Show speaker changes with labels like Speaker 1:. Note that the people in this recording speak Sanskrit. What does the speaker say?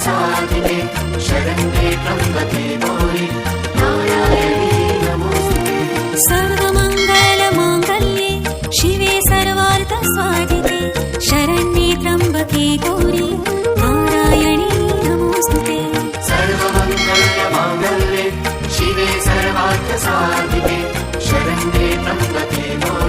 Speaker 1: सर्वार्थसाधिके शरण्ये त्र्यम्बके गौरि नारायणी नमोस्तुते।
Speaker 2: सर्वमङ्गलमाङ्गल्ये शिवे सर्वार्थसाधिके शरण्ये त्र्यम्बके गौरि नारायणी नमोस्तुते।
Speaker 1: सर्वमङ्गलमाङ्गल्ये शिवे सर्वार्थसाधिके शरण्ये त्र्यम्बके गौरि